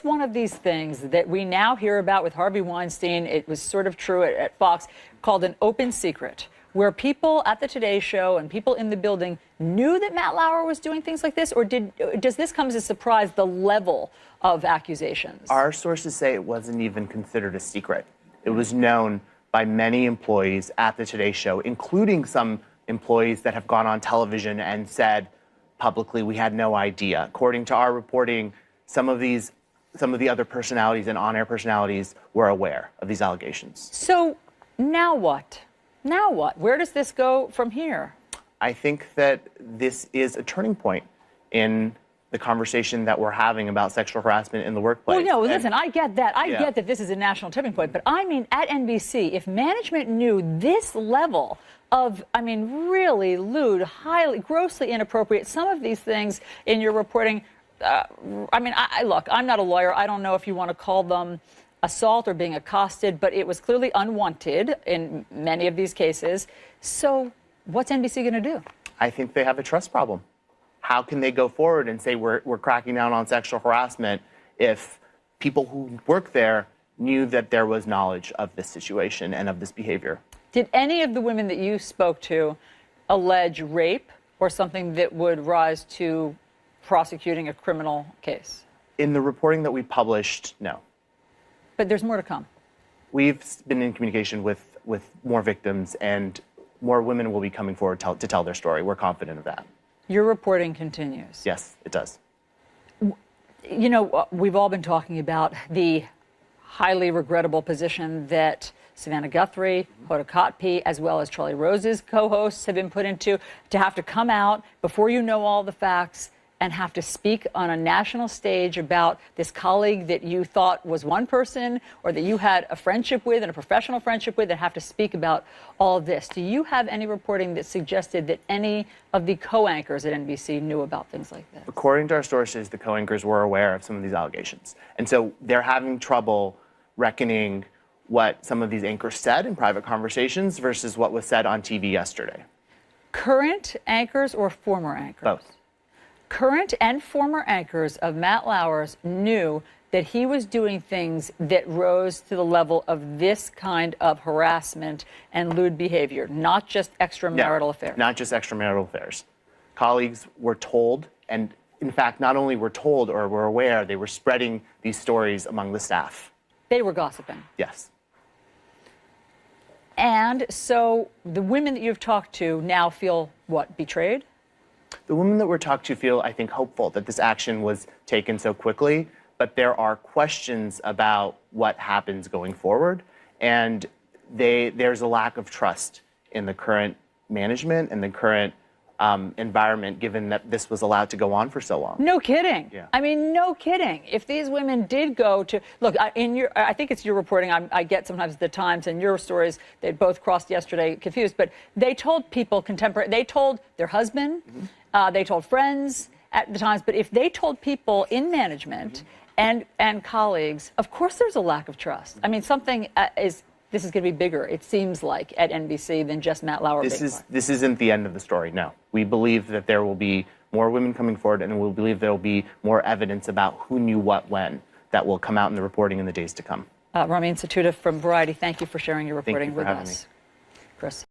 One of these things that we now hear about with Harvey Weinstein, it was sort of true at Fox, called an open secret, where people at the Today Show and people in the building knew that Matt Lauer was doing things like this? Or does this come as a surprise, the level of accusations? Our sources say it wasn't even considered a secret. It was known by many employees at the Today Show, including some employees that have gone on television and said publicly, we had no idea. According to our reporting, some of the other personalities and on-air personalities were aware of these allegations. So now what? Now what? Where does this go from here? I think that this is a turning point in the conversation that we're having about sexual harassment in the workplace. Well, no, listen, I get that. I get that this is a national tipping point. But I mean, at NBC, if management knew this level of, I mean, really lewd, highly, grossly inappropriate, some of these things in your reporting, I mean, look, I'm not a lawyer. I don't know if you want to call them assault or being accosted, but it was clearly unwanted in many of these cases. So what's NBC going to do? I think they have a trust problem. How can they go forward and say we're cracking down on sexual harassment if people who work there knew that there was knowledge of this situation and of this behavior? Did any of the women that you spoke to allege rape or something that would rise to prosecuting a criminal case? In the reporting that we published, no. But there's more to come. We've been in communication with more victims, and more women will be coming forward to tell their story. We're confident of that. Your reporting continues. Yes, it does. You know, we've all been talking about the highly regrettable position that Savannah Guthrie, Hoda Kotb, as well as Charlie Rose's co-hosts have been put into, to have to come out before you know all the facts and have to speak on a national stage about this colleague that you thought was one person or that you had a friendship with and a professional friendship with, and have to speak about all of this. Do you have any reporting that suggested that any of the co-anchors at NBC knew about things like this? According to our sources, the co-anchors were aware of some of these allegations. And so they're having trouble reckoning what some of these anchors said in private conversations versus what was said on TV yesterday. Current anchors or former anchors? Both. Current and former anchors of Matt Lauer's knew that he was doing things that rose to the level of this kind of harassment and lewd behavior, not just extramarital affairs. Not just extramarital affairs. Colleagues were told, and in fact, not only were told or were aware, they were spreading these stories among the staff. They were gossiping. Yes. And so the women that you've talked to now feel, what, betrayed? The women that we're talked to feel, I think, hopeful that this action was taken so quickly, but there are questions about what happens going forward, and there's a lack of trust in the current management and the current environment, given that this was allowed to go on for so long. No kidding. Yeah. I mean, no kidding. If these women did go to, look, I think it's your reporting, I get sometimes the Times and your stories, they both crossed yesterday confused, but they told people they told their husband, they told friends at the Times, but if they told people in management and colleagues, of course there's a lack of trust. I mean, this is going to be bigger, it seems like, at NBC than just Matt Lauer. This isn't the end of the story, no. We believe that there will be more women coming forward, and we believe there will be more evidence about who knew what when that will come out in the reporting in the days to come. Ramin Satuda from Variety, thank you for sharing your reporting with us. Thank you for having me. Chris.